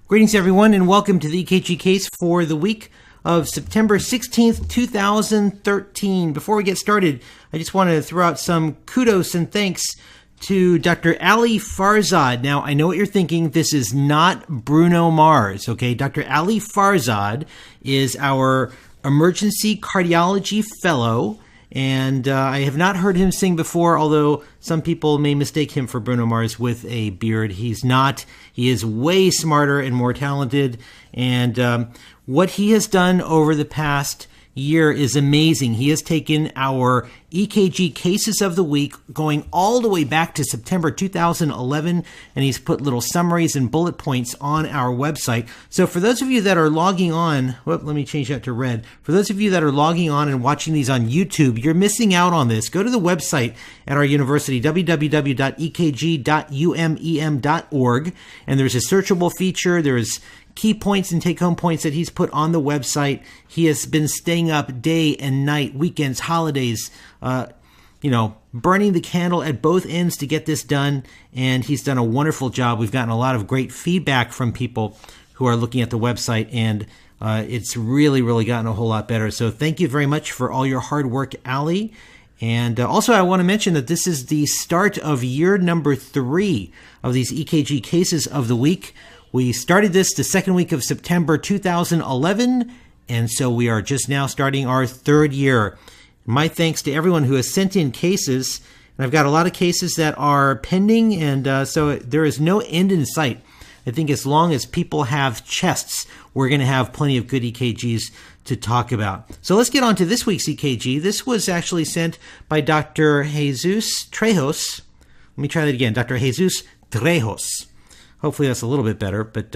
Greetings, everyone, and welcome to the EKG case for the week of September 16th, 2013. Before we get started, I just want to throw out some kudos and thanks to Dr. Ali Farzad. Now, I know what you're thinking. This is not Bruno Mars, okay? Dr. Ali Farzad is our emergency cardiology fellow, and I have not heard him sing before, although some people may mistake him for Bruno Mars with a beard. He's not. He is way smarter and more talented, and what he has done over the past year is amazing. He has taken our EKG cases of the week going all the way back to September 2011, and he's put little summaries and bullet points on our website. So for those of you that are logging on, let me change that to red. For those of you that are logging on and watching these on YouTube, you're missing out on this. Go to the website at our university, www.ekg.umem.org, and there's a searchable feature. There's key points and take-home points that he's put on the website. He has been staying up day and night, weekends, holidays, burning the candle at both ends to get this done, and he's done a wonderful job. We've gotten a lot of great feedback from people who are looking at the website, and it's really, really gotten a whole lot better. So thank you very much for all your hard work, Ali. And also, I want to mention that this is the start of year number 3 of these EKG cases of the week. We started this the second week of September 2011, and so we are just now starting our third year. My thanks to everyone who has sent in cases, and I've got a lot of cases that are pending, and so there is no end in sight. I think as long as people have chests, we're going to have plenty of good EKGs to talk about. So let's get on to this week's EKG. This was actually sent by Dr. Heyzeus Trejo. Let me try that again. Dr. Heyzeus Trejo. Hopefully that's a little bit better, but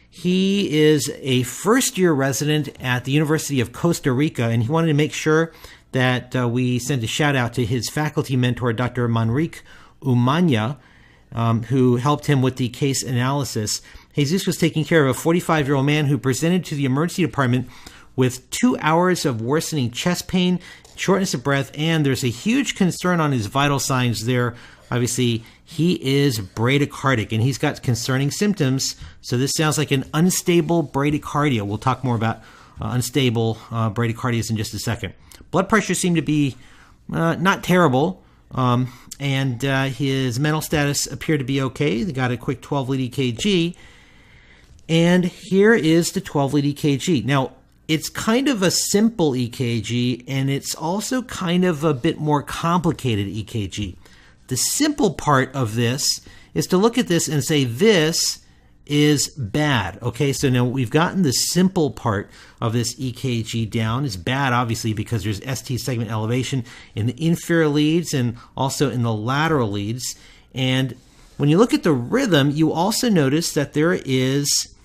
he is a first-year resident at the University of Costa Rica, and he wanted to make sure that we send a shout-out to his faculty mentor, Dr. Manrique Umanya, who helped him with the case analysis. Heyzeus was taking care of a 45-year-old man who presented to the emergency department with 2 hours of worsening chest pain, shortness of breath, and there's a huge concern on his vital signs there. Obviously, he is bradycardic, and he's got concerning symptoms, so this sounds like an unstable bradycardia. We'll talk more about unstable bradycardias in just a second. Blood pressure seemed to be not terrible, and his mental status appeared to be okay. They got a quick 12-lead EKG, and here is the 12-lead EKG. Now, it's kind of a simple EKG, and it's also kind of a bit more complicated EKG. The simple part of this is to look at this and say, this is bad. Okay, so now we've gotten the simple part of this EKG down. It's bad, obviously, because there's ST segment elevation in the inferior leads and also in the lateral leads. And when you look at the rhythm, you also notice that there is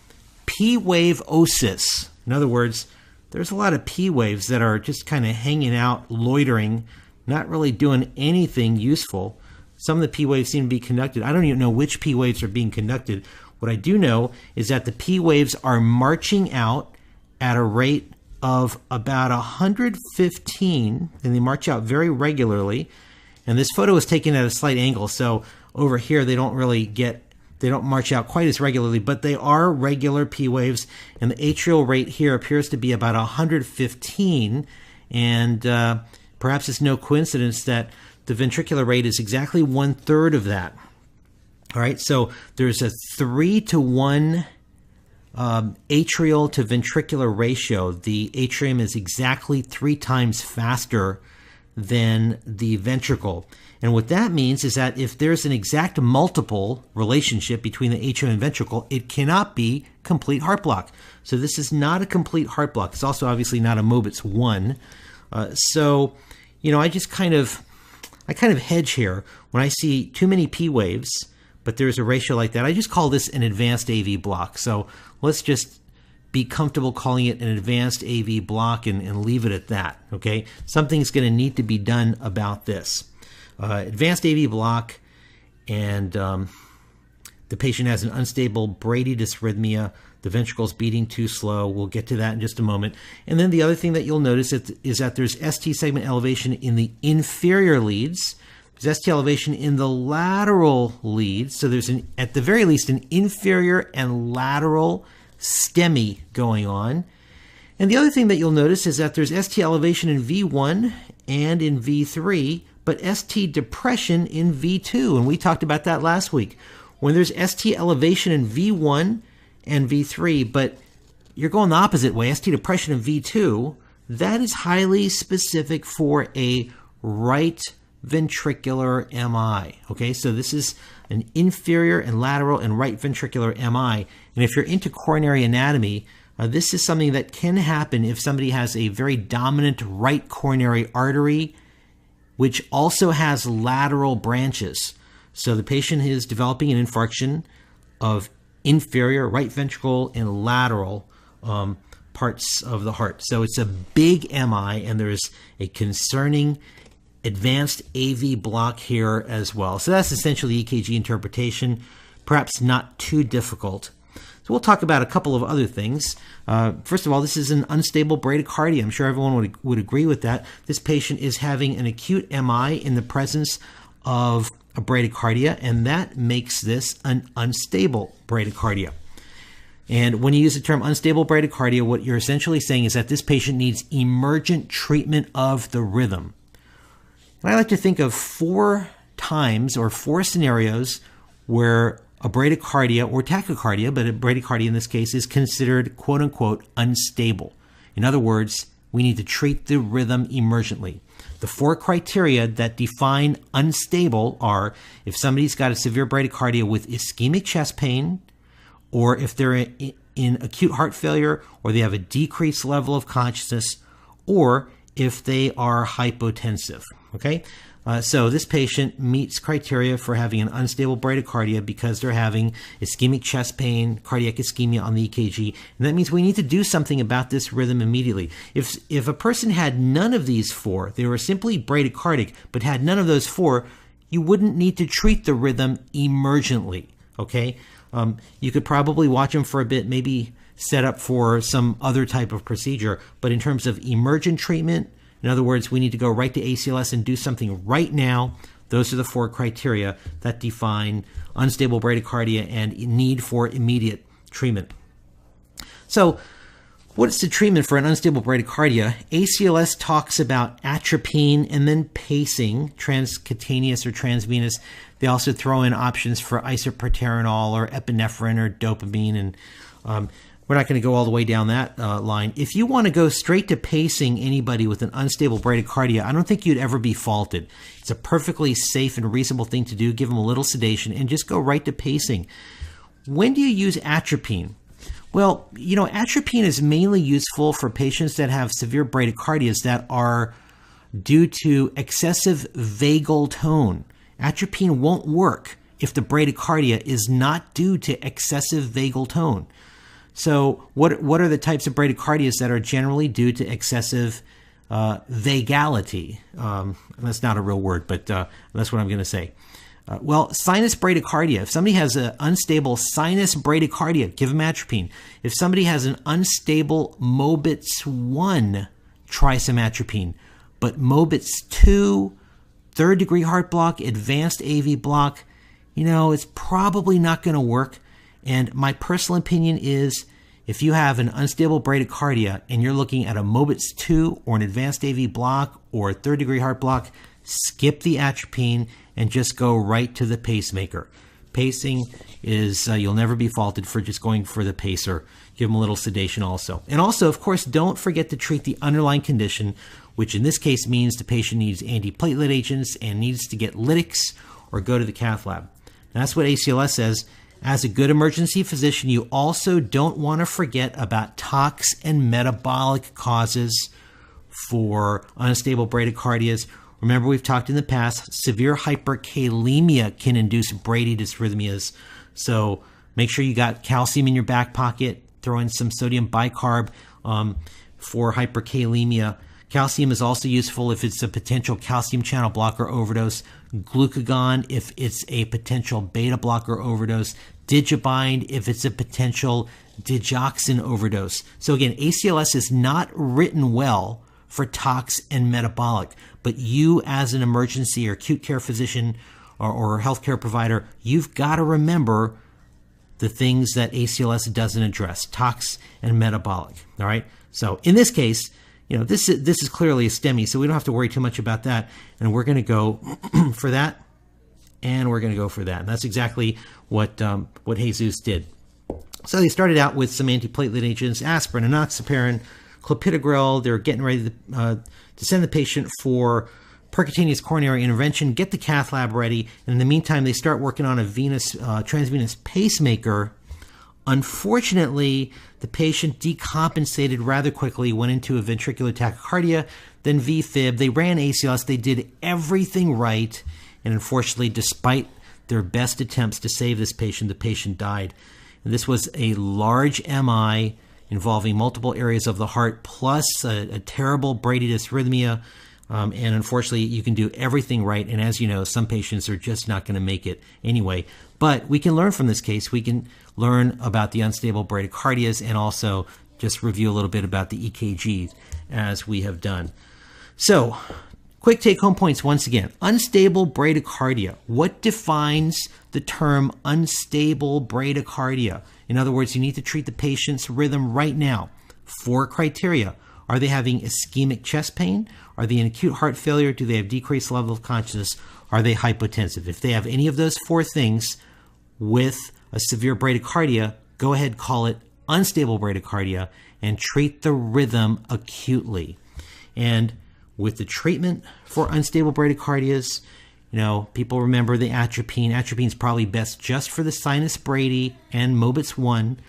P-wave osis. In other words, there's a lot of P waves that are just kind of hanging out, loitering, not really doing anything useful. Some of the P waves seem to be conducted. I don't even know which P waves are being conducted. What I do know is that the P waves are marching out at a rate of about 115, and they march out very regularly. And this photo is taken at a slight angle, so over here they don't march out quite as regularly, but they are regular P waves, and the atrial rate here appears to be about 115, and perhaps it's no coincidence that the ventricular rate is exactly 1/3 of that. All right, so there's a 3-to-1 atrial to ventricular ratio. The atrium is exactly 3 times faster than the ventricle. And what that means is that if there's an exact multiple relationship between the atrium and ventricle, it cannot be complete heart block. So this is not a complete heart block. It's also obviously not a Mobitz 1. So, I kind of hedge here when I see too many P waves, but there's a ratio like that. I just call this an advanced AV block. So let's just be comfortable calling it an advanced AV block and leave it at that, okay? Something's going to need to be done about this. Advanced AV block, and the patient has an unstable bradydysrhythmia. The ventricle's beating too slow. We'll get to that in just a moment. And then the other thing that you'll notice is that there's ST segment elevation in the inferior leads. There's ST elevation in the lateral lead. So there's, at the very least, an inferior and lateral STEMI going on. And the other thing that you'll notice is that there's ST elevation in V1 and in V3, but ST depression in V2. And we talked about that last week. When there's ST elevation in V1 and V3, but you're going the opposite way, ST depression in V2, that is highly specific for a right ventricular MI. Okay, so this is an inferior and lateral and right ventricular MI. And if you're into coronary anatomy, this is something that can happen if somebody has a very dominant right coronary artery, which also has lateral branches. So the patient is developing an infarction of inferior, right ventricle, and lateral parts of the heart. So it's a big MI, and there's a concerning advanced AV block here as well. So that's essentially EKG interpretation, perhaps not too difficult. So we'll talk about a couple of other things. First of all, this is an unstable bradycardia. I'm sure everyone would agree with that. This patient is having an acute MI in the presence of a bradycardia, and that makes this an unstable bradycardia. And when you use the term unstable bradycardia, what you're essentially saying is that this patient needs emergent treatment of the rhythm. And I like to think of 4 times or 4 scenarios where a bradycardia or tachycardia, but a bradycardia in this case, is considered quote-unquote unstable. In other words, we need to treat the rhythm emergently. The 4 criteria that define unstable are if somebody's got a severe bradycardia with ischemic chest pain, or if they're in acute heart failure, or they have a decreased level of consciousness, or if they are hypotensive. Okay, so this patient meets criteria for having an unstable bradycardia because they're having ischemic chest pain, cardiac ischemia on the EKG, and that means we need to do something about this rhythm immediately. If a person had none of these 4, they were simply bradycardic, but had none of those 4, you wouldn't need to treat the rhythm emergently. Okay, you could probably watch them for a bit, maybe set up for some other type of procedure, but in terms of emergent treatment, in other words, we need to go right to ACLS and do something right now. Those are the 4 criteria that define unstable bradycardia and need for immediate treatment. So, what is the treatment for an unstable bradycardia? ACLS talks about atropine and then pacing, transcutaneous or transvenous. They also throw in options for isoproterenol or epinephrine or dopamine, and we're not going to go all the way down that line. If you want to go straight to pacing anybody with an unstable bradycardia, I don't think you'd ever be faulted. It's a perfectly safe and reasonable thing to do. Give them a little sedation and just go right to pacing. When do you use atropine? Well, atropine is mainly useful for patients that have severe bradycardias that are due to excessive vagal tone. Atropine won't work if the bradycardia is not due to excessive vagal tone. So what are the types of bradycardias that are generally due to excessive vagality? That's not a real word, but that's what I'm going to say. Well, sinus bradycardia. If somebody has an unstable sinus bradycardia, give them atropine. If somebody has an unstable Mobitz 1, try some atropine. But Mobitz 2, third-degree heart block, advanced AV block, it's probably not going to work. And my personal opinion is if you have an unstable bradycardia and you're looking at a Mobitz 2 or an advanced AV block or a third-degree heart block, skip the atropine and just go right to the pacemaker. Pacing is, you'll never be faulted for just going for the pacer. Give them a little sedation also. And also, of course, don't forget to treat the underlying condition, which in this case means the patient needs antiplatelet agents and needs to get lytics or go to the cath lab. And that's what ACLS says. As a good emergency physician, you also don't want to forget about tox and metabolic causes for unstable bradycardias. Remember, we've talked in the past, severe hyperkalemia can induce bradydysrhythmias. So make sure you got calcium in your back pocket. Throw in some sodium bicarb for hyperkalemia. Calcium is also useful if it's a potential calcium channel blocker overdose. Glucagon if it's a potential beta blocker overdose. Digibind if it's a potential digoxin overdose. So again, ACLS is not written well for tox and metabolic. But you, as an emergency or acute care physician or healthcare provider, you've got to remember the things that ACLS doesn't address, tox and metabolic. All right. So in this case, this is clearly a STEMI, so we don't have to worry too much about that. And we're going to go for that, and we're going to go for that. And that's exactly what Heyzeus did. So they started out with some antiplatelet agents, aspirin, enoxaparin, clopidogrel. They're getting ready to send the patient for percutaneous coronary intervention, get the cath lab ready, and in the meantime, they start working on a transvenous pacemaker. Unfortunately, the patient decompensated rather quickly, went into a ventricular tachycardia, then VFib. They ran ACLS. They did everything right, and unfortunately, despite their best attempts to save this patient, the patient died. And this was a large MI involving multiple areas of the heart, plus a terrible brady dysrhythmia. And unfortunately, you can do everything right. And as you know, some patients are just not going to make it anyway. But we can learn from this case. We can learn about the unstable bradycardias and also just review a little bit about the EKGs as we have done. So, quick take-home points once again. Unstable bradycardia. What defines the term unstable bradycardia? In other words, you need to treat the patient's rhythm right now. 4 criteria. Are they having ischemic chest pain? Are they in acute heart failure? Do they have decreased level of consciousness? Are they hypotensive? If they have any of those 4 things with a severe bradycardia, go ahead, call it unstable bradycardia and treat the rhythm acutely. And with the treatment for unstable bradycardias, people remember the atropine. Atropine is probably best just for the sinus brady and Mobitz 1.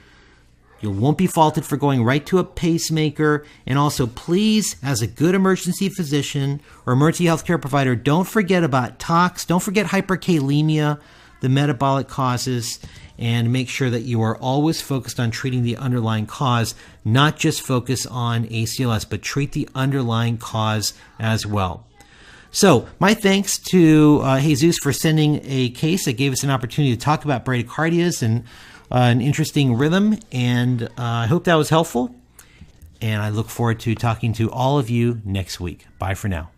You won't be faulted for going right to a pacemaker. And also, please, as a good emergency physician or emergency healthcare provider, don't forget about tox. Don't forget hyperkalemia, the metabolic causes, and make sure that you are always focused on treating the underlying cause, not just focus on ACLS, but treat the underlying cause as well. So my thanks to Heyzeus for sending a case that gave us an opportunity to talk about bradycardias and an interesting rhythm, and I hope that was helpful, and I look forward to talking to all of you next week. Bye for now.